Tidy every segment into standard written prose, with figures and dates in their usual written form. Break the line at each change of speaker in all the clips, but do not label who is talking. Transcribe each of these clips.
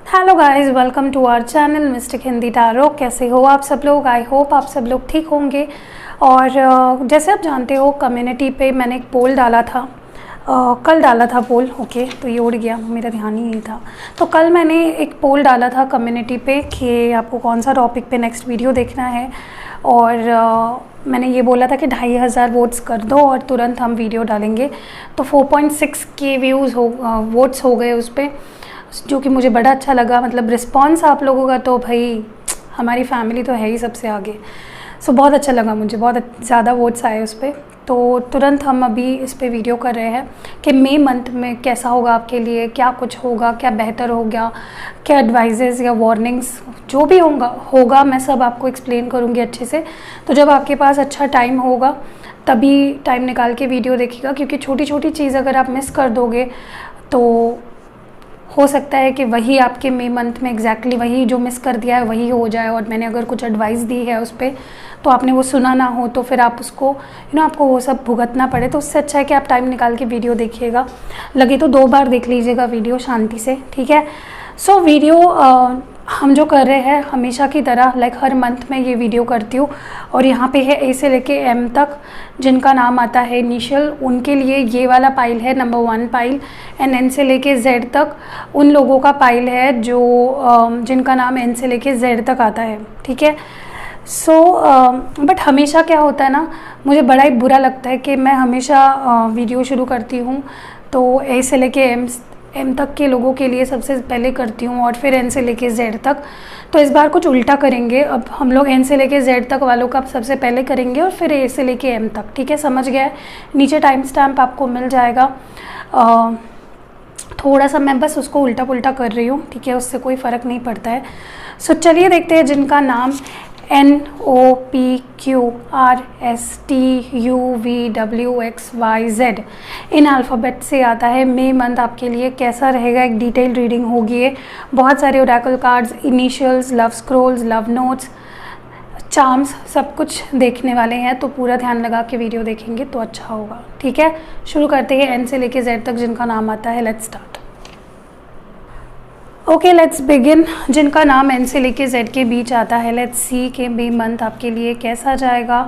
Hello guys, welcome to our channel mystic Hindi tarot. कैसे हो आप सब लोग? आई होप आप सब लोग ठीक होंगे। और जैसे आप जानते हो, कम्युनिटी पे मैंने एक पोल डाला था, कल डाला था पोल। ओके, तो ये उड़ गया, मेरा ध्यान ही नहीं था। तो कल मैंने एक पोल डाला था कम्युनिटी पे कि आपको कौन सा टॉपिक पे नेक्स्ट वीडियो देखना है। और मैंने ये बोला था कि 2500 वोट्स कर दो और तुरंत हम वीडियो डालेंगे। तो 4.6 के व्यूज़ वोट्स हो गए उस पर, जो कि मुझे बड़ा अच्छा लगा। मतलब रिस्पॉन्स आप लोगों का तो भाई, हमारी फैमिली तो है ही सबसे आगे। सो बहुत अच्छा लगा मुझे, बहुत ज़्यादा वोट्स आए उस पर। तो तुरंत हम अभी इस पे वीडियो कर रहे हैं कि मई मंथ में कैसा होगा आपके लिए, क्या कुछ होगा, क्या बेहतर हो गया, क्या एडवाइजेज़ या वार्निंग्स जो भी होगा मैं सब आपको एक्सप्लेन करूँगी अच्छे से। तो जब आपके पास अच्छा टाइम होगा तभी टाइम निकाल के वीडियो देखिएगा, क्योंकि छोटी छोटी चीज़ अगर आप मिस कर दोगे तो हो सकता है कि वही आपके मई मंथ में एग्जैक्टली वही जो मिस कर दिया है वही हो जाए। और मैंने अगर कुछ एडवाइस दी है उस पर तो आपने वो सुना ना हो, तो फिर आप उसको आपको वो सब भुगतना पड़े। तो उससे अच्छा है कि आप टाइम निकाल के वीडियो देखिएगा। लगे तो 2 बार देख लीजिएगा वीडियो शांति से, ठीक है। सो वीडियो हम जो कर रहे हैं हमेशा की तरह, लाइक हर मंथ में ये वीडियो करती हूँ। और यहाँ पे है ए से लेके एम तक, जिनका नाम आता है इनिशियल, उनके लिए ये वाला पाइल है नंबर 1 पाइल। एंड एन से लेके जेड तक उन लोगों का पाइल है जो जिनका नाम एन से लेके जेड तक आता है, ठीक है। सो बट हमेशा क्या होता है ना, मुझे बड़ा ही बुरा लगता है कि मैं हमेशा वीडियो शुरू करती हूँ तो ए से लेके एम तक के लोगों के लिए सबसे पहले करती हूँ और फिर एन से लेके जेड तक। तो इस बार कुछ उल्टा करेंगे, अब हम लोग एन से लेके जेड तक वालों का सबसे पहले करेंगे और फिर ए से लेके एम तक, ठीक है। समझ गया? नीचे टाइम स्टैम्प आपको मिल जाएगा। थोड़ा सा मैं बस उसको उल्टा पुल्टा कर रही हूँ, ठीक है, उससे कोई फ़र्क नहीं पड़ता है। सो चलिए देखते हैं जिनका नाम NOPQRSTUVWXYZ इन अल्फ़ाबेट से आता है। मई मंथ आपके लिए कैसा रहेगा, एक डिटेल रीडिंग होगी है। बहुत सारे Oracle cards, initials, love scrolls, love notes, charms, सब कुछ देखने वाले हैं। तो पूरा ध्यान लगा के वीडियो देखेंगे तो अच्छा होगा, ठीक है। शुरू करते हैं एन से लेके जेड तक जिनका नाम आता है। Let's start. Okay, let's begin. जिनका नाम एन से लेके जेड के बीच आता है, लेट्स सी के मई मंथ आपके लिए कैसा जाएगा।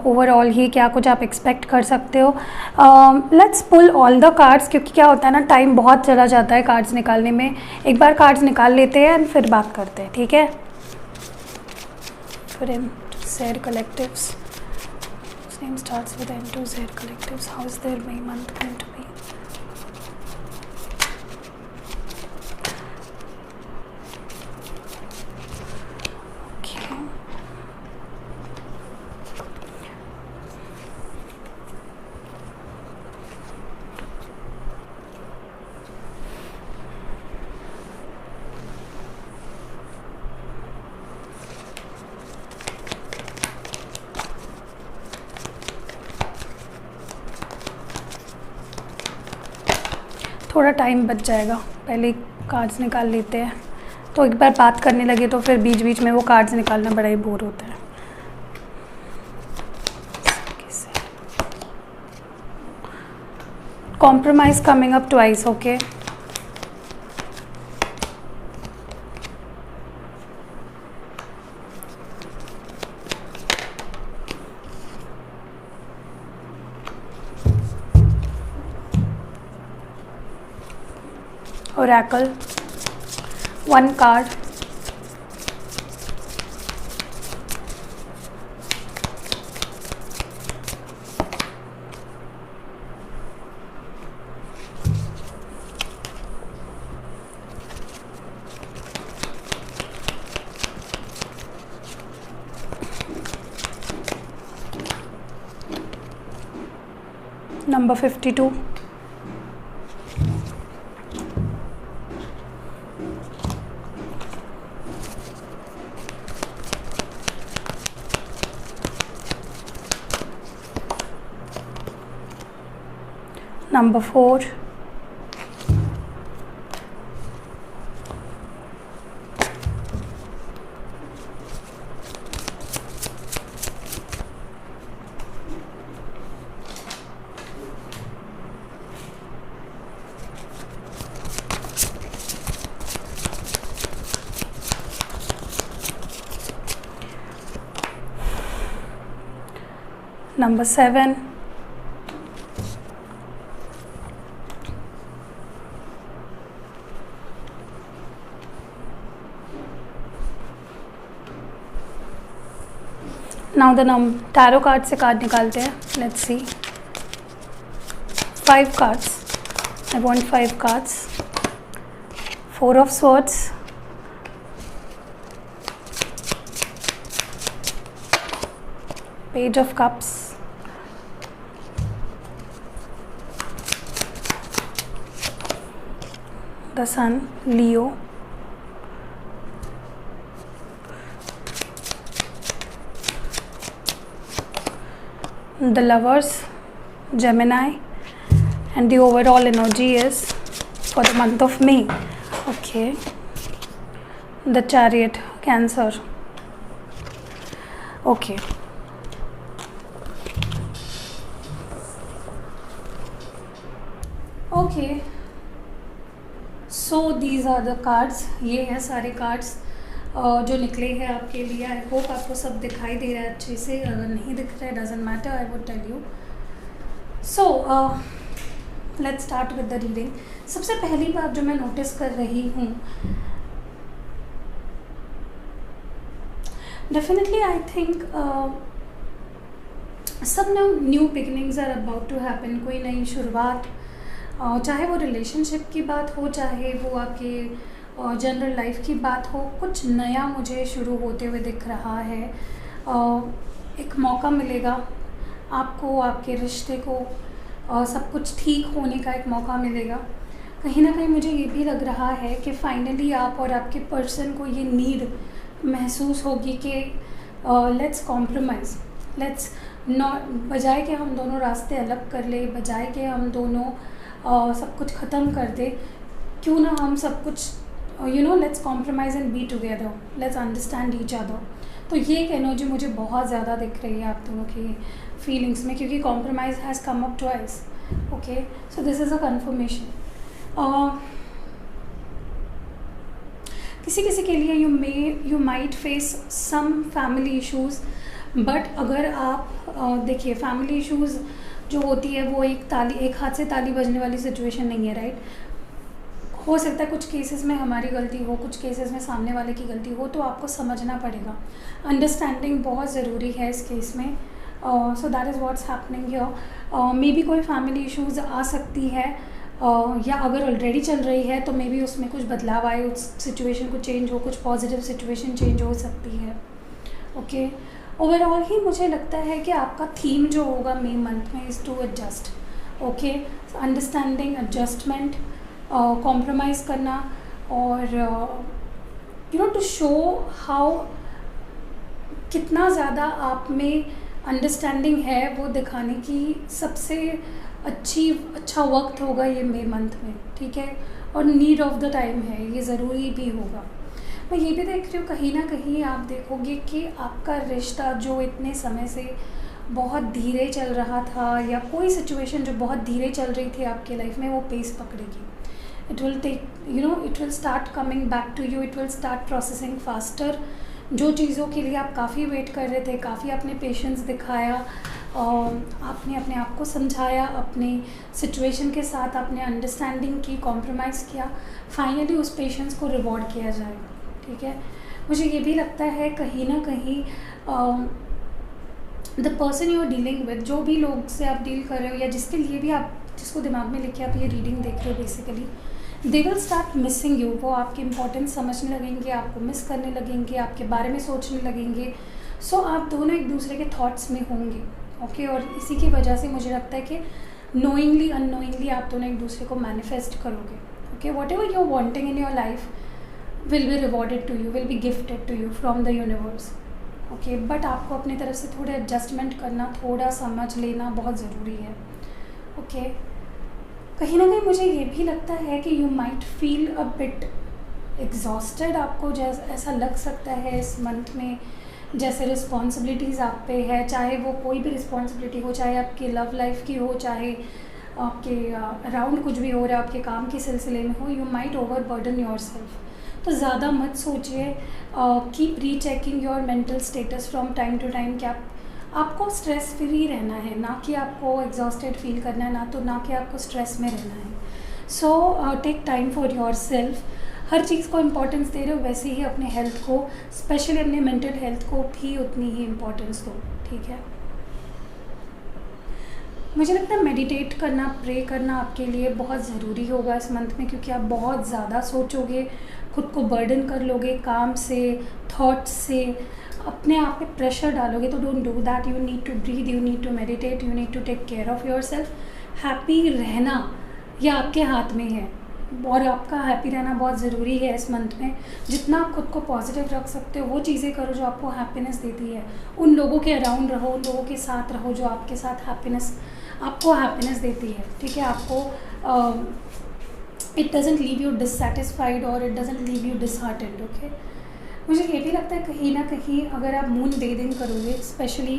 ओवरऑल ही क्या कुछ आप एक्सपेक्ट कर सकते हो। Let's pull all the cards, क्योंकि क्या होता है ना, टाइम बहुत चला जाता है कार्ड्स निकालने में। एक बार कार्ड्स निकाल लेते हैं फिर बात करते हैं, ठीक है। फिर Z collectives, name starts with N to Z collectives. How is their May month going to be? Okay. थोड़ा टाइम बच जाएगा, पहले कार्ड्स निकाल लेते हैं। तो एक बार बात करने लगे तो फिर बीच बीच में वो कार्ड्स निकालना बड़ा ही बोर होता है। Compromise coming up twice, okay. Oracle, 1 card, number 52, number 4, Number 7. Now the tarot card से कार्ड निकालते हैं. Let's see. 5 cards. I want 5 cards. 4 of Swords. Page of Cups. The Sun, Leo. The Lovers, Gemini, and the overall energy is for the month of May. Okay. The Chariot, Cancer. Okay. Okay. So these are the cards. ये है सारे cards जो निकले हैं आपके लिए. I hope आपको सब दिखाई दे रहा है अच्छे से. अगर नहीं दिख रहा है doesn't matter, I would tell you. So let's start with the reading. सबसे पहली बात जो मैं नोटिस कर रही हूँ, डेफिनेटली आई थिंक सब new beginnings are about to happen. कोई नई शुरुआत, चाहे वो रिलेशनशिप की बात हो, चाहे वो आपके जनरल लाइफ की बात हो, कुछ नया मुझे शुरू होते हुए दिख रहा है. एक मौका मिलेगा आपको, आपके रिश्ते को सब कुछ ठीक होने का एक मौका मिलेगा. कहीं ना कहीं मुझे ये भी लग रहा है कि फाइनली आप और आपके पर्सन को ये नीड महसूस होगी कि लेट्स कॉम्प्रोमाइज़, लेट्स नॉट, बजाय कि हम दोनों रास्ते अलग कर ले, बजाय कि हम दोनों सब कुछ ख़त्म कर दे, क्यों ना हम सब कुछ let's compromise and be together, let's understand each other. तो ये एक एनर्जी मुझे बहुत ज़्यादा दिख रही है आप दोनों की फीलिंग्स में, क्योंकि compromise has come up twice. Okay, so this is a confirmation. किसी किसी के लिए you might face some family issues, but अगर आप देखिए, फैमिली इश्यूज़ जो होती है वो एक हाथ से ताली बजने वाली सिचुएशन नहीं है, राइट. हो सकता है कुछ केसेस में हमारी गलती हो, कुछ केसेस में सामने वाले की गलती हो, तो आपको समझना पड़ेगा. अंडरस्टैंडिंग बहुत ज़रूरी है इस केस में. So that is what's happening here. May be कोई फैमिली इश्यूज़ आ सकती है, या अगर ऑलरेडी चल रही है तो मे बी उसमें कुछ बदलाव आए, उस सिचुएशन को चेंज हो, कुछ पॉजिटिव सिचुएशन चेंज हो सकती है. ओके, ओवरऑल ही मुझे लगता है कि आपका थीम जो होगा मई मंथ में is to adjust. Okay, understanding, adjustment, compromise करना, और टू शो हाउ कितना ज़्यादा आप में अंडरस्टैंडिंग है वो दिखाने की सबसे अच्छा वक्त होगा ये मई मंथ में. ठीक है, और नीड ऑफ द टाइम है, ये ज़रूरी भी होगा. मैं ये भी देख रही हूँ कहीं ना कहीं आप देखोगे कि आपका रिश्ता जो इतने समय से बहुत धीरे चल रहा था, या कोई सिचुएशन जो बहुत धीरे चल रही थी आपके लाइफ में, वो पेस पकड़ेगी. It will take it will start coming back to you, it will start processing faster. जो चीज़ों के लिए आप काफ़ी वेट कर रहे थे, काफ़ी आपने पेशेंस दिखाया, आपने अपने आप को समझाया, अपने सिचुएशन के साथ आपने अंडरस्टैंडिंग की, कॉम्प्रोमाइज़ किया, फाइनली उस पेशेंस को रिवॉर्ड किया जाएगा. ठीक है, मुझे ये भी लगता है कहीं ना कहीं the person you are dealing with, जो भी लोग से आप डील कर रहे हो, या जिसके लिए भी आप, जिसको दिमाग में लेके आप ये रीडिंग देख रहे हो, basically they will start missing you. वो आपकी इंपॉर्टेंस समझने लगेंगे, आपको मिस करने लगेंगे, आपके बारे में सोचने लगेंगे. सो आप दोनों एक दूसरे के थॉट्स में होंगे. ओके, और इसी की वजह से मुझे लगता है कि नोइंगली अननोइंगली आप दोनों एक दूसरे को मैनिफेस्ट करोगे. Okay, whatever you are wanting in your life will be rewarded to you, will be gifted to you from the universe. Okay, but आपको अपनी तरफ से थोड़ा एडजस्टमेंट करना, थोड़ा समझ लेना बहुत ज़रूरी है. ओके, कहीं ना कहीं मुझे ये भी लगता है कि you might feel a bit exhausted. आपको जैसा ऐसा लग सकता है इस मंथ में, जैसे रिस्पॉन्सिबिलिटीज़ आप पे है, चाहे वो कोई भी रिस्पॉन्सिबिलिटी हो, चाहे आपकी लव लाइफ की हो, चाहे आपके अराउंड कुछ भी हो रहा है, आपके काम के सिलसिले में हो, you might overburden yourself. तो ज़्यादा मत सोचिए. Keep rechecking your mental status from time to time कि आपको स्ट्रेस फ्री रहना है, ना कि आपको एग्जॉस्टेड फील करना है, ना कि आपको स्ट्रेस में रहना है। So take time for your self. हर चीज़ को इम्पोर्टेंस दे रहे हो, वैसे ही अपने हेल्थ को, स्पेशली अपने मेंटल हेल्थ को भी उतनी ही इम्पोर्टेंस दो, ठीक है। मुझे लगता है मेडिटेट करना, प्रे करना आपके लिए बहुत ज़रूरी होगा इस मंथ में, क्योंकि आप बहुत ज़्यादा सोचोगे, खुद को बर्डन कर लोगे काम से, थॉट्स से, अपने आप पे प्रेशर डालोगे। तो don't do that. You need to breathe, you need to meditate, you need to take care of yourself. Happy रहना ये आपके हाथ में है, और आपका हैप्पी रहना बहुत ज़रूरी है इस मंथ में। जितना आप खुद को पॉजिटिव रख सकते हो वो चीज़ें करो जो आपको हैप्पीनेस देती है। उन लोगों के अराउंड रहो, उन लोगों के साथ रहो जो आपके साथ आपको हैप्पीनेस देती है, ठीक है। आपको it doesn't leave you dissatisfied और it doesn't leave you disheartened, okay. मुझे ये भी लगता है कहीं ना कहीं अगर आप मून बेदिंग करोगे, स्पेशली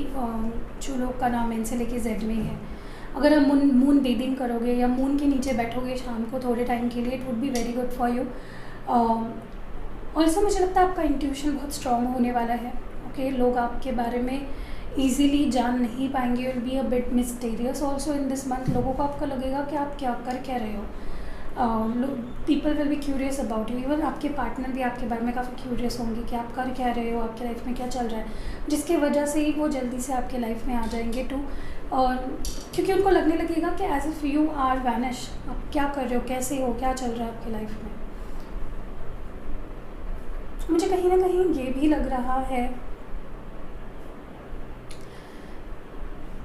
जो लोग का नाम एन से लेके जेड में है, अगर आप मून बेदिंग करोगे या मून के नीचे बैठोगे शाम को थोड़े टाइम के लिए, it would be very good for you. Also मुझे लगता है आपका इंट्यूशन बहुत स्ट्रॉन्ग होने वाला है, ओके। लोग आपके बारे में ईजिली जान नहीं पाएंगे, will be a bit mysterious also in this month. लोगों को आपको लगेगा कि आप क्या कर क्या रहे हो। People will be curious about you. Even आपके पार्टनर भी आपके बारे में काफ़ी क्यूरियस होंगे कि आप कर क्या रहे हो, आपके लाइफ में क्या चल रहा है, जिसकी वजह से ही वो जल्दी से आपके लाइफ में आ जाएंगे और क्योंकि उनको लगने लगेगा कि as if you are vanish, आप क्या कर रहे हो, कैसे हो, क्या चल रहा है आपके लाइफ में। मुझे कहीं ना कहीं ये भी लग रहा है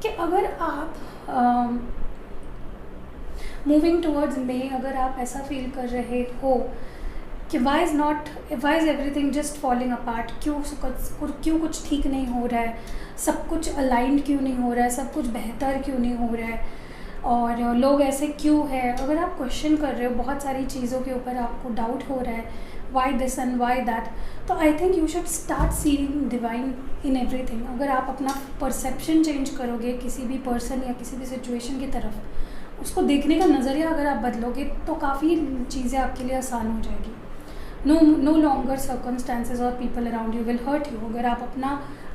कि अगर आप मूविंग टूवर्ड्स में, अगर आप ऐसा फील कर रहे हो कि why is everything just falling apart, क्यों कुछ ठीक नहीं हो रहा है, सब कुछ अलाइंड क्यों नहीं हो रहा है, सब कुछ बेहतर क्यों नहीं हो रहा है, और लोग ऐसे क्यों है। अगर आप क्वेश्चन कर रहे हो बहुत सारी चीज़ों के ऊपर, आपको डाउट हो रहा है why this and why that, तो I think you should start seeing divine in everything. अगर आप अपना परसेप्शन चेंज करोगे किसी भी पर्सन या किसी भी सिचुएशन की तरफ, उसको देखने का नज़रिया अगर आप बदलोगे तो काफ़ी चीज़ें आपके लिए आसान हो जाएगी। नो लॉन्गर सर्कमस्टांसेस और people around you will hurt you. अगर आप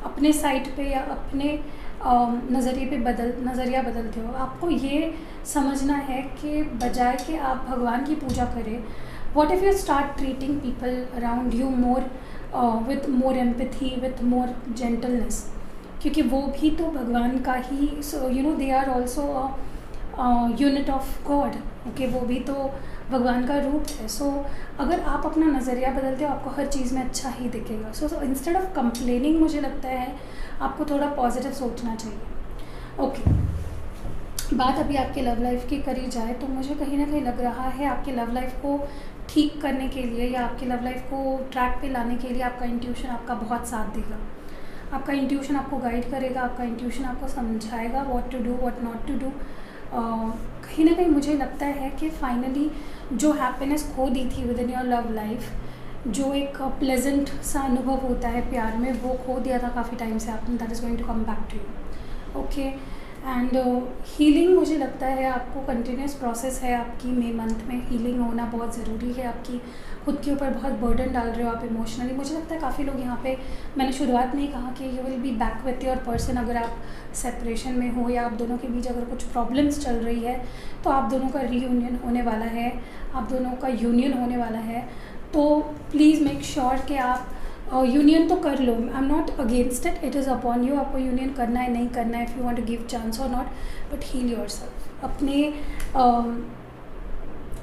अपने साइड पे या अपने नज़रिया बदलते हो, आपको ये समझना है कि बजाय कि आप भगवान की पूजा करें, what if you start treating people around you more with more empathy, with more gentleness, क्योंकि वो भी तो भगवान का ही, they are also unit of God, okay. वो भी तो भगवान का रूप है। सो अगर आप अपना नज़रिया बदलते हो, आपको हर चीज़ में अच्छा ही दिखेगा। सो इंस्टेड ऑफ कंप्लेनिंग, मुझे लगता है आपको थोड़ा पॉजिटिव सोचना चाहिए, ओके। बात अभी आपके लव लाइफ की करी जाए तो मुझे कहीं ना कहीं लग रहा है आपके लव लाइफ को ठीक करने के लिए या आपके लव लाइफ को ट्रैक पे लाने के लिए आपका इंट्यूशन आपका बहुत साथ देगा। आपका इंट्यूशन आपको गाइड करेगा, आपका इंट्यूशन आपको समझाएगा what to do, what not to do. कहीं ना कहीं मुझे लगता है कि फाइनली जो हैप्पीनेस खो दी थी with in your love life, जो एक प्लेजेंट सा अनुभव होता है प्यार में, वो खो दिया था काफ़ी टाइम से आपने। That is going to come back to you, okay. And healing, मुझे लगता है आपको कंटिन्यूस प्रोसेस है आपकी मई मंथ में। हीलिंग होना बहुत ज़रूरी है। आपकी खुद के ऊपर बहुत बर्डन डाल रहे हो आप इमोशनली। मुझे लगता है काफ़ी लोग यहाँ पे, मैंने शुरुआत में ही कहा कि you will be back with your person. अगर आप सेपरेशन में हो या आप दोनों के बीच अगर कुछ प्रॉब्लम्स चल रही है, तो आप दोनों का रीयूनियन होने वाला है, आप दोनों का यूनियन होने वाला है। तो प्लीज़ मेक श्योर कि आप यूनियन तो कर लो। I am not against it, it is upon you. आपको यूनियन करना है नहीं करना है, if you want to give chance और नॉट, बट हील योरसेल्फ। अपने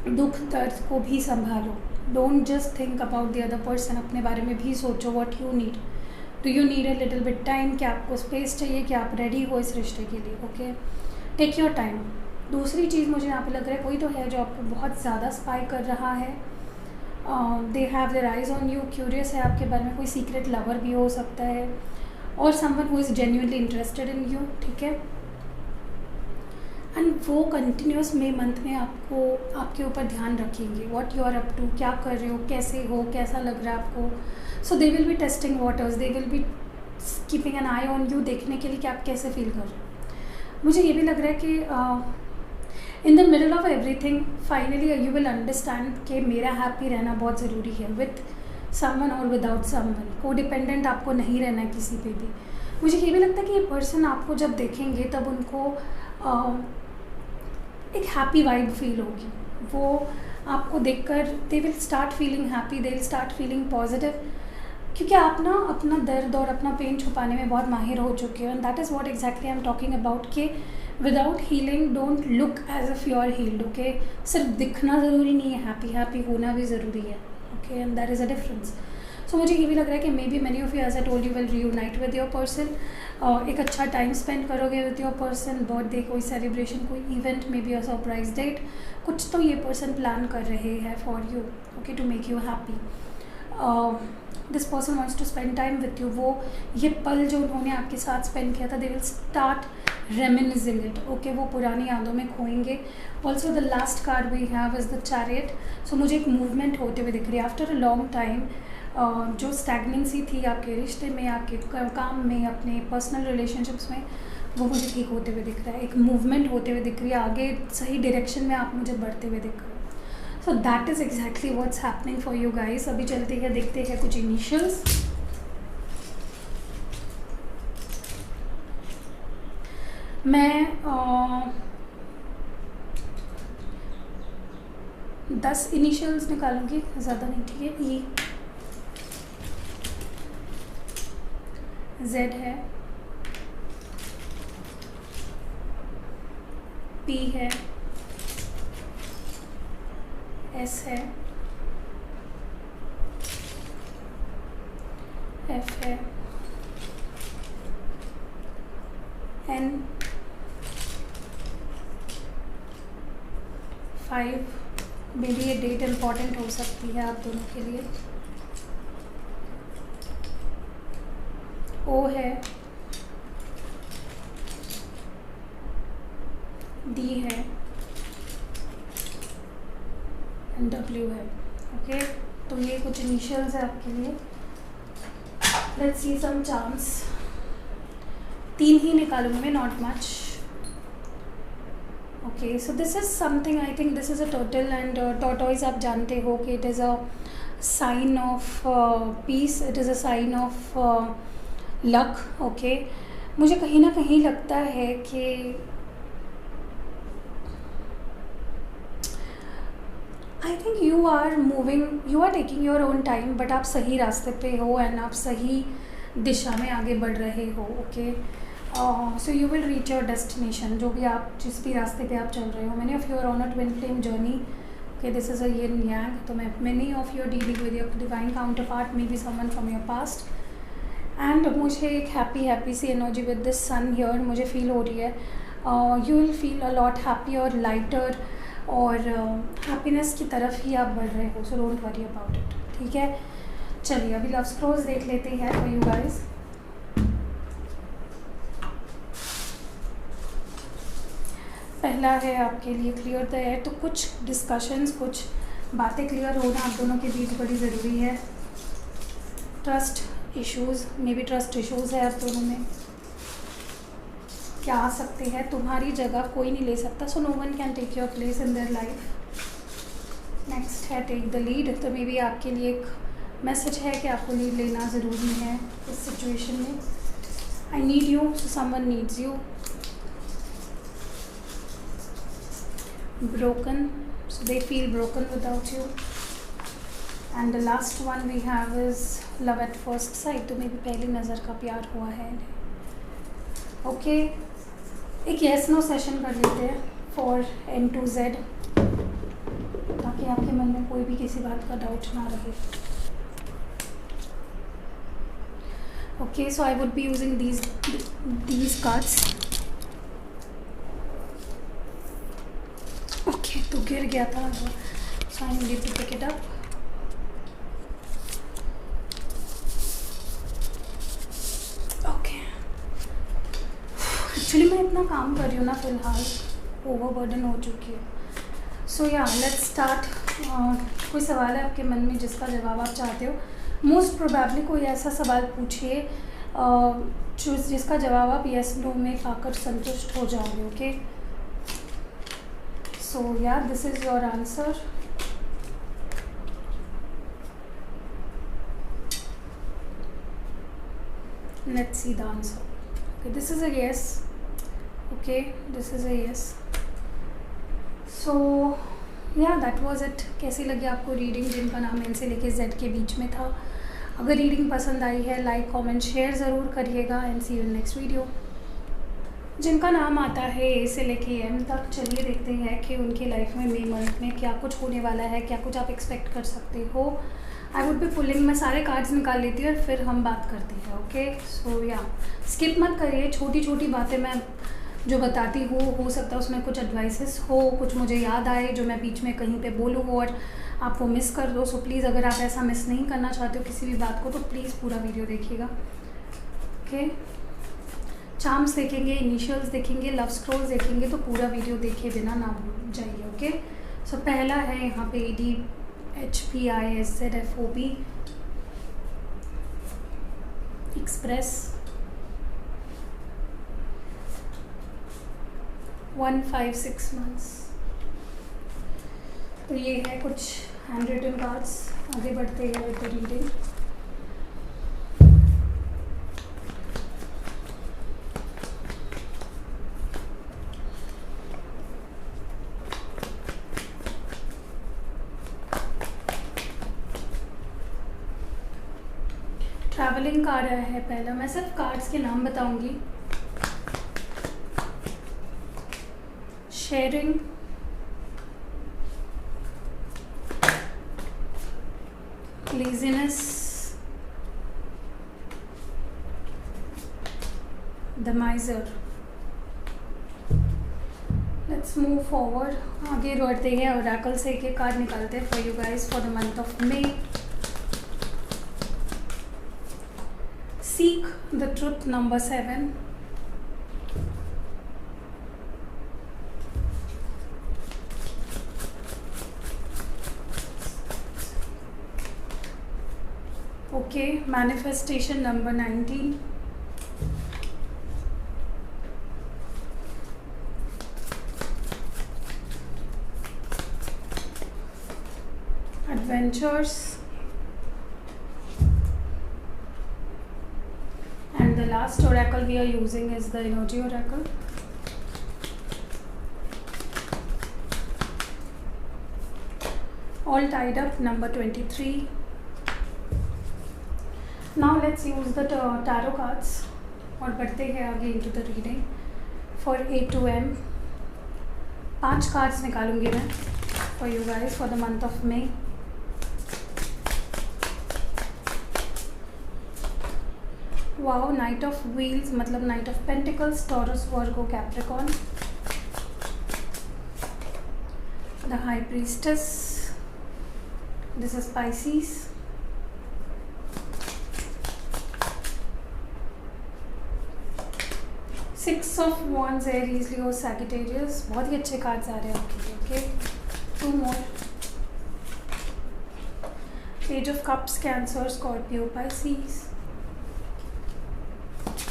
दुख दर्द को भी संभालो। Don't just think about the other person, अपने बारे में भी सोचो what you need. Do you need a little bit time, कि आपको स्पेस चाहिए, कि आप रेडी हो इस रिश्ते के लिए, ओके। Take your time. दूसरी चीज़ मुझे यहाँ पे लग रहा है, कोई तो है जो आपको बहुत ज़्यादा स्पाई कर रहा है। They have their eyes on you, curious है आपके बारे में। कोई सीक्रेट लवर भी हो सकता है, और someone who is genuinely interested in you, ठीक है। एंड वो कंटिन्यूस मई मंथ में आपको आपके ऊपर ध्यान रखेंगे, what you are up to, क्या कर रहे हो, कैसे हो, कैसा लग रहा है आपको। So they will be testing waters, they will be keeping an eye on you, देखने के लिए कि आप कैसे फील कर रहे हो। मुझे ये भी लग रहा है कि in the middle of everything finally you will understand कि मेरा हैप्पी रहना बहुत ज़रूरी है, विथ समवन और विदाउट समवन। को डिपेंडेंट आपको नहीं रहना है किसी पे भी। मुझे ये भी लगता है कि ये पर्सन आपको जब देखेंगे तब उनको एक हैप्पी वाइब फील होगी। वो आपको देखकर दे will start feeling happy, they will start feeling positive, क्योंकि आप ना अपना दर्द और अपना पेन छुपाने में बहुत माहिर हो चुके हो। And that is what exactly I am talking about कि without healing don't look as if you are healed. Okay, सिर्फ दिखना ज़रूरी नहीं है, हैप्पी हैप्पी होना भी ज़रूरी है। Okay, and that is a difference. So मुझे ये भी लग रहा है कि maybe many of you, as I told you, will reunite with your person. एक अच्छा टाइम स्पेंड करोगे विद योर पर्सन, बर्थडे, कोई सेलिब्रेशन, कोई event, maybe a surprise date, कुछ तो ये पर्सन प्लान कर रहे हैं for you, okay, to make you happy. This person wants to spend time with you. वो ये पल जो उन्होंने आपके साथ स्पेंड किया था, they will start reminiscing it. Okay, वो पुरानी यादों में खोएंगे। Also the last card we have is the chariot. So मुझे एक मूवमेंट होते हुए दिख रही है आफ्टर अ लॉन्ग टाइम। जो स्टैगनेंसी थी आपके रिश्ते में, आपके काम में, अपने पर्सनल रिलेशनशिप्स में, वो मुझे ठीक होते हुए दिख रहा है। एक मूवमेंट होते हुए दिख रही है, आगे सही डायरेक्शन में आप मुझे बढ़ते हुए दिख रहे हो। So that is exactly what's happening for you guys. अभी चलते हैं, देखते हैं कुछ इनिशियल्स। मैं 10 इनिशियल्स निकालूंगी, ज़्यादा नहीं, ठीक है। ई, जेड है, पी है, एस है, एफ है, एन, 5, मे बी ये डेट इम्पॉर्टेंट हो सकती है आप दोनों के लिए, ओ है, डी है, एंड डब्ल्यू है। ओके, तो ये कुछ इनिशियल्स है आपके लिए। Let's see some charms. 3 ही निकालूंगी मैं, not much. Okay, so this is something, I think this is a turtle. And tortoise आप जानते हो कि it is a sign of peace, it is a sign of luck. Okay, मुझे कहीं ना कहीं लगता है कि I think you are moving, you are taking your own time, but आप सही रास्ते पे हो एंड आप सही दिशा में आगे बढ़ रहे हो। Okay, so you will reach your destination, जो भी आप, जिस भी रास्ते पे आप चल रहे हो। Many of you are on a twin flame journey. Okay, this is a yin yang. तो many of you are dealing with your divine counterpart, maybe someone from your past. And मुझे एक happy see energy with this sun here मुझे feel हो रही है। You will feel a lot happy और lighter, और happiness की तरफ ही आप बढ़ रहे हो। So don't worry about it, ठीक है। चलिए अभी लव स्क्रॉल्स देख लेते हैं फॉर यू गाइस। पहला है आपके लिए क्लियर द एयर। तो कुछ डिस्कशंस, कुछ बातें क्लियर होना आप दोनों के बीच बड़ी ज़रूरी है। Trust issues, may be trust issues है आप दोनों में। क्या आ सकते हैं, तुम्हारी जगह कोई नहीं ले सकता, so no one can take your place in their life. Next है टेक द लीड। तो मे बी आपके लिए एक मैसेज है कि आपको लीड लेना ज़रूरी है इस सिचुएशन में। I need you, so someone needs you. Broken, so they feel broken without you. And the last one we have is love at first sight. तो मेरी पहली नज़र का प्यार हुआ है। ओके, एक येस नो सेशन कर लेते हैं फॉर N to Z, ताकि आपके मन में कोई भी किसी बात का डाउट ना रहे। Okay, so I would be using these cards. Okay, तो गिर गया था, so I need to pick it up. Okay, actually मैं इतना काम कर रही हूँ ना फ़िलहाल, ओवरबर्डन हो चुकी है। सो या लेट्स स्टार्ट। कोई सवाल है आपके मन में जिसका जवाब आप चाहते हो? मोस्ट प्रोबेबली कोई ऐसा सवाल पूछिए जिसका जवाब आप येस नो में पाकर संतुष्ट हो जाओगे। Okay, so yeah, this is your answer. Let's see the answer. Okay, this is a yes. Okay, this is a yes. So yeah, that was it. कैसी लगी आपको रीडिंग जिनका नाम एन से लेके जेड के बीच में था? अगर रीडिंग पसंद आई है लाइक कमेंट शेयर ज़रूर करिएगा and see you in next video. जिनका नाम आता है ए से लेके एम तक, चलिए देखते हैं कि उनकी लाइफ में मई मंथ में क्या कुछ होने वाला है, क्या कुछ आप एक्सपेक्ट कर सकते हो। आई वुड बी पुलिंग, मैं सारे कार्ड्स निकाल लेती हूँ और फिर हम बात करते हैं। ओके, सो या स्किप मत करिए, छोटी छोटी बातें मैं जो बताती हूँ हो सकता है उसमें कुछ एडवाइसेस हो, कुछ मुझे याद आए जो मैं बीच में कहीं पे बोलूँ और आप वो मिस कर दो। सो प्लीज़ अगर आप ऐसा मिस नहीं करना चाहते हो किसी भी बात को तो प्लीज़ पूरा वीडियो देखिएगा। ओके, चार्म्स देखेंगे, इनिशियल्स देखेंगे, लव स्क्रोल्स देखेंगे तो पूरा वीडियो देखे बिना ना भूल जाइए। ओके, सो पहला है यहाँ पे EDHPISZFOB एक्सप्रेस 156 मंथ्स। तो ये है कुछ हैंड रिटन कार्ड्स। आगे बढ़ते हैं with the reading. Travelling card आया है पहला। मैं सिर्फ कार्ड्स के नाम बताऊंगी। Sharing, laziness, the माइजर। Let's move forward, आगे बढ़ते हैं और ओरेकल से एक कार्ड निकालते हैं for you guys for the month of May. Seek the truth, number 7. Okay, manifestation, number 19. Adventures. The last oracle we are using is the energy oracle. All tied up, number 23. Now let's use the tarot cards और बढ़ते हैं आगे into the reading for A to M। 5 cards निकालूंगी मैं for you guys for the month of May। Wow, knight of wheels मतलब knight of pentacles, Taurus, Virgo, Capricorn. The high priestess, this is Pisces. Six of wands, Aries, Leo, Sagittarius. बहुत ही अच्छे cards आ रहे हैं आपके लिए। Okay, 2 more. Page of cups, Cancer, Scorpio, Pisces.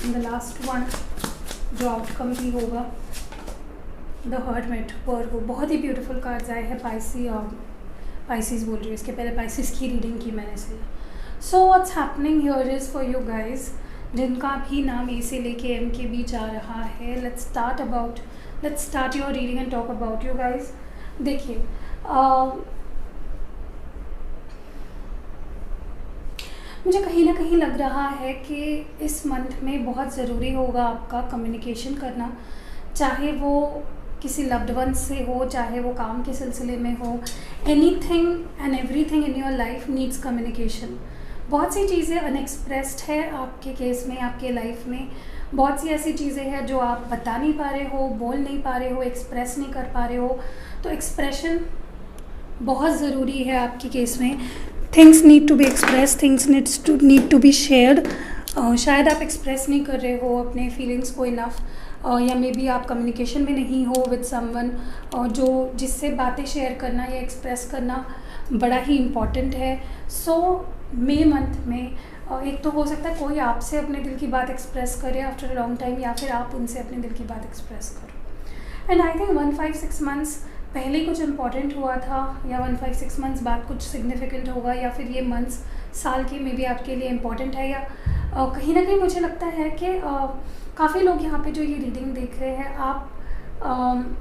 The last one जो आउटकम भी होगा, द हर्मिट, वर्गो। बहुत ही ब्यूटीफुल कार्ड्स आए हैं। पाइसीज बोल रही हूँ, इसके पहले पाइसीज की रीडिंग की मैंने इसलिए। So what's happening here is for you guys जिनका भी नाम ए से लेके एम के बीच आ रहा है। Let's start your reading and talk about you guys. देखिए, मुझे कहीं ना कहीं लग रहा है कि इस मंथ में बहुत ज़रूरी होगा आपका कम्युनिकेशन करना, चाहे वो किसी लव्ड वन से हो, चाहे वो काम के सिलसिले में हो। Anything and everything in your life needs communication. बहुत सी चीज़ें अनएक्सप्रेस्ड है आपके केस में, आपके लाइफ में बहुत सी ऐसी चीज़ें हैं जो आप बता नहीं पा रहे हो, बोल नहीं पा रहे हो, एक्सप्रेस नहीं कर पा रहे हो। तो एक्सप्रेशन बहुत ज़रूरी है आपके केस में। Things need to be express, things need to be shared. शायद आप एक्सप्रेस नहीं कर रहे हो अपने फीलिंग्स को इनफ, या मे बी आप कम्युनिकेशन में नहीं हो विद समवन जो जिससे बातें शेयर करना या एक्सप्रेस करना बड़ा ही इम्पॉर्टेंट है। सो मई मंथ में एक तो हो सकता है कोई आपसे अपने दिल की बात एक्सप्रेस करे आफ्टर अ लॉन्ग टाइम, या फिर आप उनसे अपने दिल की बात एक्सप्रेस करो। एंड आई थिंक 156 मंथ्स पहले कुछ इम्पॉर्टेंट हुआ था, या 156 मंथ्स बाद कुछ सिग्निफिकेंट होगा, या फिर ये मंथ्स साल के में भी आपके लिए इम्पॉर्टेंट है, या कहीं ना कहीं मुझे लगता है कि काफ़ी लोग यहाँ पे जो ये रीडिंग देख रहे हैं, आप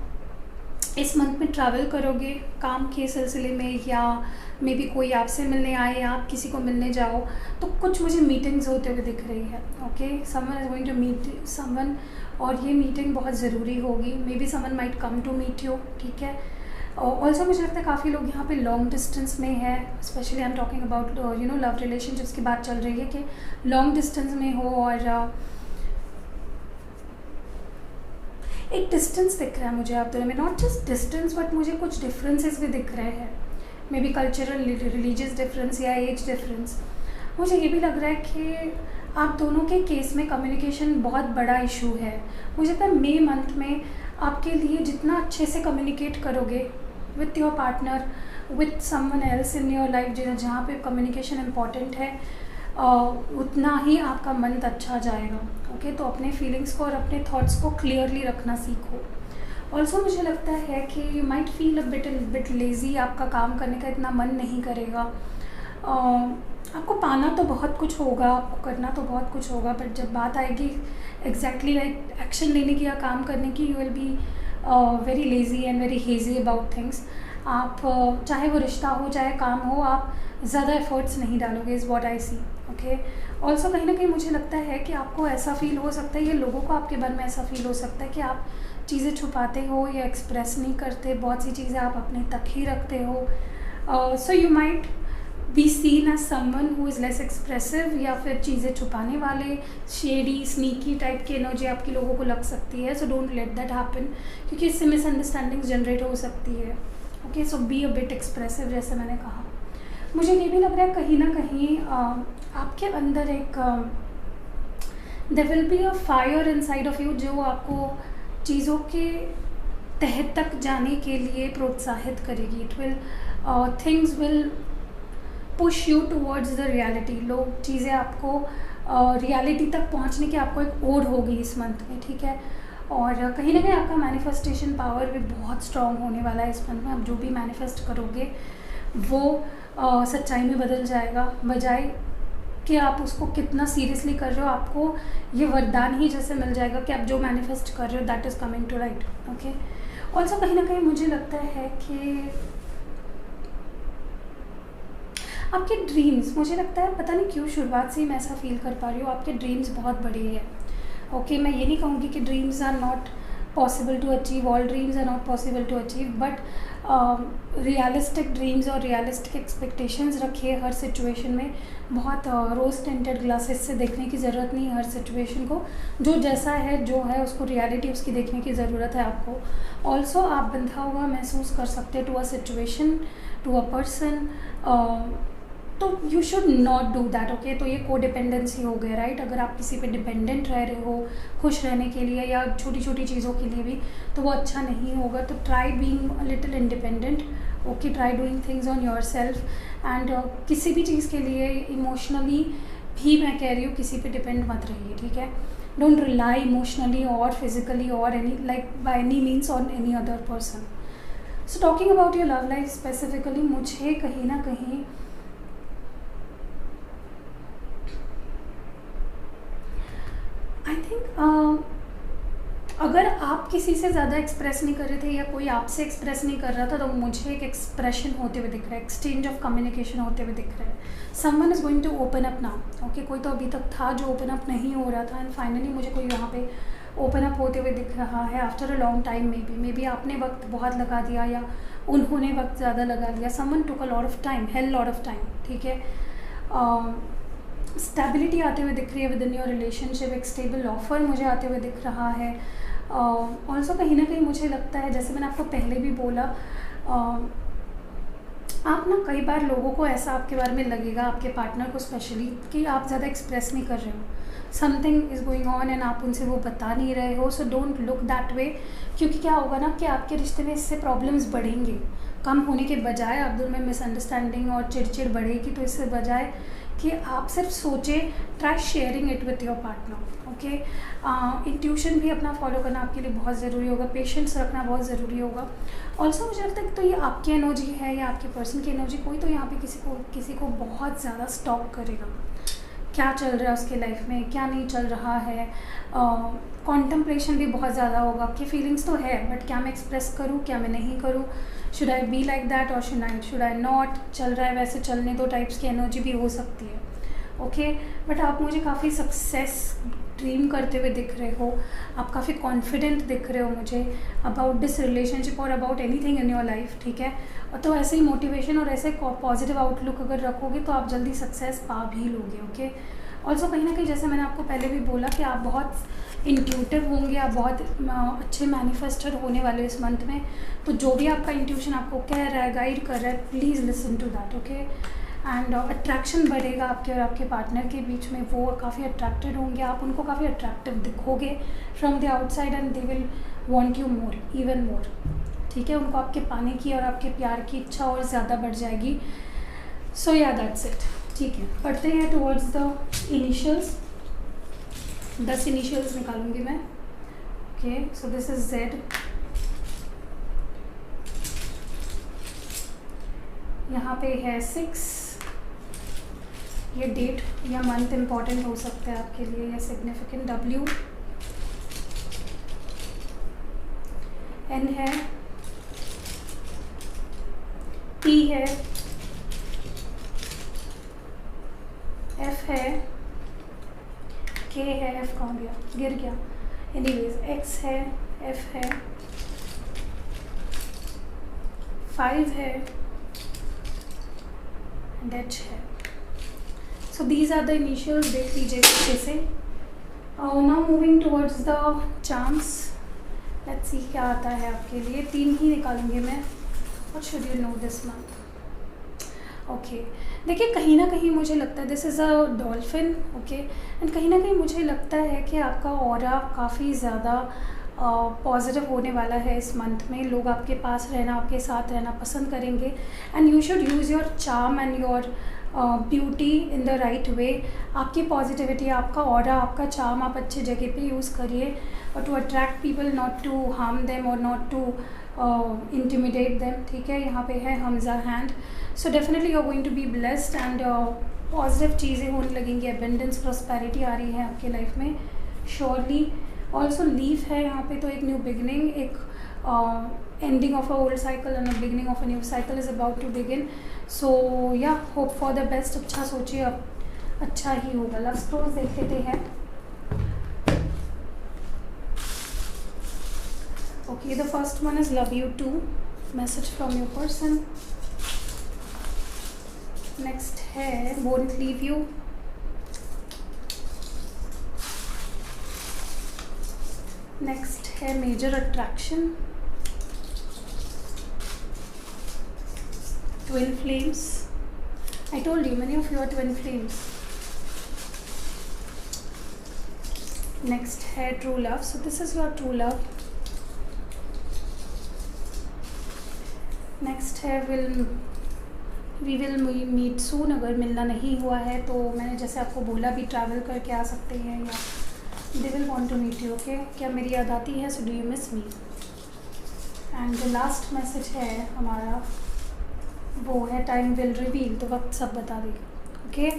इस मंथ में ट्रैवल करोगे काम के सिलसिले में, या मे बी कोई आपसे मिलने आए या आप किसी को मिलने जाओ, तो कुछ मुझे मीटिंग्स होते हुए दिख रही है। Okay, someone is going to meet someone, और ये मीटिंग बहुत ज़रूरी होगी। Maybe someone might come to meet you, ठीक है। ऑल्सो मुझे लगता है काफ़ी लोग यहाँ पे लॉन्ग डिस्टेंस में है, specially I am talking about love relationships की बात चल रही है कि लॉन्ग डिस्टेंस में हो, और एक डिस्टेंस दिख रहा है मुझे आप दोनों में, नॉट जस्ट डिस्टेंस बट मुझे कुछ डिफरेंसेस भी दिख रहे हैं, may be cultural religious difference या एज डिफरेंस। मुझे ये भी लग रहा है कि आप दोनों के केस में कम्युनिकेशन बहुत बड़ा इशू है। मुझे लगता है मई मंथ में आपके लिए जितना अच्छे से कम्युनिकेट करोगे with your partner, with someone else in your life, जहाँ पे कम्युनिकेशन इम्पॉर्टेंट है, उतना ही आपका मंथ अच्छा जाएगा। ओके, तो अपने फीलिंग्स को और अपने थॉट्स को क्लियरली रखना सीखो। ऑल्सो मुझे लगता है कि you might feel a bit lazy, आपका काम करने का इतना मन नहीं करेगा। आपको पाना तो बहुत कुछ होगा, आपको करना तो बहुत कुछ होगा, बट जब बात आएगी एग्जैक्टली लाइक एक्शन लेने की या काम करने की, you will be very lazy and very hazy about things. आप चाहे वो रिश्ता हो चाहे काम हो, आप ज़्यादा एफर्ट्स नहीं डालोगे, is what I see. Okay, also कहीं ना कहीं मुझे लगता है कि आपको ऐसा फील हो सकता है, ये लोगों को आपके बारे में ऐसा फील हो सकता है कि आप चीज़ें छुपाते हो या एक्सप्रेस नहीं करते, बहुत सी चीज़ें आप अपने तक ही रखते हो। So you might be seen as someone who is less expressive, या फिर चीज़ें छुपाने वाले, शेडी स्नीकी टाइप की एनर्जी आपकी लोगों को लग सकती है। So don't let that happen, क्योंकि इससे मिसअंडरस्टैंडिंग्स जनरेट हो सकती है। Okay, so be a bit expressive, जैसे मैंने कहा। मुझे ये भी लग रहा है कहीं ना कहीं आपके अंदर एक there will be a fire inside of you, जो आपको चीज़ों के तह तक जाने के लिए प्रोत्साहित करेगी। It will things will push you towards the reality. लोग चीज़ें आपको रियलिटी तक पहुंचने की आपको एक ओढ़ होगी इस मंथ में, ठीक है। और कहीं ना कहीं आपका मैनिफेस्टेशन पावर भी बहुत स्ट्रॉन्ग होने वाला है इस मंथ में। आप जो भी मैनिफेस्ट करोगे वो सच्चाई में बदल जाएगा, बजाय कि आप उसको कितना सीरियसली कर रहे हो। आपको ये वरदान ही जैसे मिल जाएगा कि आप जो मैनिफेस्ट कर रहे हो that is coming to right. Okay, also कहीं ना कहीं मुझे लगता है कि आपके ड्रीम्स, मुझे लगता है पता नहीं क्यों शुरुआत से ही मैं ऐसा फील कर पा रही हूँ, आपके ड्रीम्स बहुत बड़े हैं। ओके, मैं ये नहीं कहूँगी कि dreams are not possible to achieve, all dreams are not possible to achieve, but realistic dreams और रियलिस्टिक एक्सपेक्टेशंस रखिए हर सिचुएशन में। बहुत रोज टिंटेड ग्लासेस से देखने की ज़रूरत नहीं है हर सिचुएशन को, जो जैसा है जो है उसको रियलिटी उसकी देखने की ज़रूरत है आपको। ऑल्सो आप बंधा हुआ महसूस कर सकते हैं to a situation, to a person, तो you should not do that. Okay, तो ये को डिपेंडेंसी हो गया, राइट। अगर आप किसी पे डिपेंडेंट रह रहे हो खुश रहने के लिए या छोटी छोटी चीज़ों के लिए भी, तो वो अच्छा नहीं होगा। तो try being a little independent. Okay, try doing things on your self, and किसी भी चीज़ के लिए इमोशनली भी मैं कह रही हूँ किसी पे डिपेंड मत रहिए, ठीक है। डोंट रिलाई इमोशनली और फिजिकली और any like by any means on any other person. So talking about your love life specifically, मुझे कहीं ना कहीं आई थिंक अगर आप किसी से ज़्यादा एक्सप्रेस नहीं कर रहे थे या कोई आपसे एक्सप्रेस नहीं कर रहा था, तो मुझे एक एक्सप्रेशन होते हुए दिख रहा है, एक्सचेंज ऑफ कम्युनिकेशन होते हुए दिख रहा है। Someone is going to open up now. Okay, कोई तो अभी तक था जो ओपन अप नहीं हो रहा था, एंड फाइनली मुझे कोई यहाँ पे ओपन अप होते हुए दिख रहा है after a long time. May be आपने वक्त बहुत लगा दिया या उन्होंने वक्त ज़्यादा लगा लिया। Someone took a lot of time, hell lot of time, ठीक है। स्टेबिलिटी आते हुए दिख रही है विद इन योर रिलेशनशिप, एक स्टेबल ऑफर मुझे आते हुए दिख रहा है। ऑल्सो कहीं ना कहीं मुझे लगता है, जैसे मैंने आपको पहले भी बोला, आप ना कई बार लोगों को ऐसा आपके बारे में लगेगा, आपके पार्टनर को स्पेशली, कि आप ज़्यादा एक्सप्रेस नहीं कर रहे हो, something is going on and आप उनसे वो बता नहीं रहे हो। So don't look that way, क्योंकि क्या होगा ना कि आपके रिश्ते में इससे प्रॉब्लम्स बढ़ेंगे, कम होने के बजाय आप दोनों में मिसअंडरस्टैंडिंग और चिड़चिड़ बढ़ेगी। तो इससे बजाय कि आप सिर्फ सोचें, try sharing it with your partner. Okay, intuition भी अपना फॉलो करना आपके लिए बहुत ज़रूरी होगा, पेशेंस रखना बहुत ज़रूरी होगा। ऑल्सो मुझे लगता है कि तो ये आपकी एनर्जी है या आपके पर्सन की एनर्जी, कोई तो यहाँ पे किसी को बहुत ज़्यादा स्टॉक करेगा, क्या चल रहा है उसके लाइफ में, क्या नहीं चल रहा है। कॉन्टम्पलेशन भी बहुत ज़्यादा होगा कि फीलिंग्स तो है बट क्या मैं एक्सप्रेस करूँ, क्या मैं नहीं करूँ, should I be like that और शुड आई नॉट, चल रहा है वैसे चलने दो टाइप्स की एनर्जी भी हो सकती है। ओके, बट आप मुझे काफ़ी सक्सेस ड्रीम करते हुए दिख रहे हो, आप काफ़ी कॉन्फिडेंट दिख रहे हो मुझे अबाउट दिस रिलेशनशिप और about anything in your life, ठीक है। और तो ऐसे ही मोटिवेशन और ऐसे पॉजिटिव आउटलुक अगर रखोगे तो आप जल्दी सक्सेस पा भी लोगे। ओके, ऑल्सो कहीं ना कहीं जैसे मैंने आपको पहले भी बोला कि आप बहुत इंट्यूटिव होंगे, आप बहुत अच्छे मैनिफेस्टर होने वाले इस मंथ में। तो जो भी आपका इंट्यूशन आपको कह रहा है, गाइड कर रहा है, please listen to that. Okay, and attraction बढ़ेगा आपके और आपके पार्टनर के बीच में, वो काफ़ी अट्रैक्टेड होंगे, आप उनको काफ़ी अट्रैक्टिव दिखोगे from the outside and they will want you more, even more, ठीक है। उनको आपके पाने की और आपके प्यार की इच्छा और ज़्यादा बढ़ जाएगी। सो या दैट्स इट, ठीक है। पढ़ते हैं टुवर्ड्स द इनिशियल्स। 10 इनिशियल्स निकालूंगी मैं। Okay, so this is Z, यहाँ पे है 6, ये डेट या मंथ इम्पॉर्टेंट हो सकता है आपके लिए या सिग्निफिकेंट। W, N है, T है, F है, K है, F कहाँ गया, गिर गया, एनीवेज X है, F है, 5 है, and H है। So these are the initials, देख लीजिए अच्छे से। Now moving towards the charms, let's see क्या आता है आपके लिए। 3 ही निकालूंगी मैं। What should you know this month? Okay, देखिए कहीं ना कहीं मुझे लगता है this is a dolphin. Okay, and कहीं ना कहीं मुझे लगता है कि आपका ऑरा काफ़ी ज़्यादा पॉजिटिव होने वाला है इस मंथ में। लोग आपके पास रहना, आपके साथ रहना पसंद करेंगे and you should use your charm and your beauty in the right way. आपकी पॉजिटिविटी, आपका ऑरा, आपका चार्म आप अच्छी जगह पे यूज़ करिए और to attract people, not to harm them और नॉट टू इंटिमिडेट देम, ठीक है। यहाँ पे है hamsa hand. So definitely you are going to be blessed and positive चीज़ें होने लगेंगी, एबंडेंस, प्रॉस्पेरिटी आ रही है आपके लाइफ में श्योरली। ऑल्सो लीफ है यहाँ पे, तो एक न्यू बिगनिंग, एक ending of a old cycle and a beginning of a new cycle is about to begin. So yeah hope for the best. अच्छा सोचिए, अब अच्छा ही होगा। लव स्टोरीज देख लेते हैं। Okay, the first one is love you too, message from your person. Next है won't leave you. Next है major attraction. Twin flames. I told you many of you are twin flames. Next है true love. So this is your true love. Next है we will meet soon. अगर मिलना नहीं हुआ है तो मैंने जैसे आपको बोला भी ट्रैवल करके आ सकते हैं या they will want to meet you. Okay, क्या मेरी याद आती है, so do you miss me. And जो लास्ट मैसेज है हमारा वो है टाइम विल रिवील, तो वक्त सब बता देगा। ओके,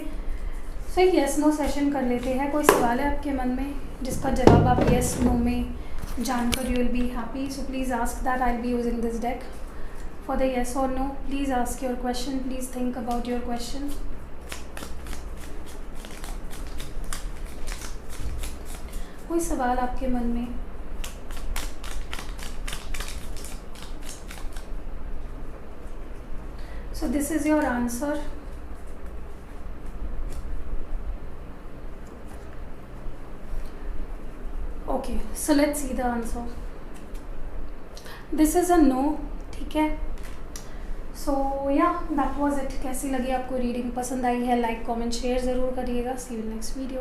सो एक येस नो सेशन कर लेते हैं। कोई सवाल है आपके मन में जिसका जवाब आप येस नो में जानकर you will be happy, so please ask that. I will be using this deck for the yes or no. Please ask your question, please think about your question. कोई सवाल आपके मन में? So this is your answer. Okay, so let's see the answer. This is a no, ठीक है। सो या that was it. कैसी लगी आपको रीडिंग, पसंद आई है, लाइक कमेंट शेयर ज़रूर करिएगा। सी यू नेक्स्ट वीडियो।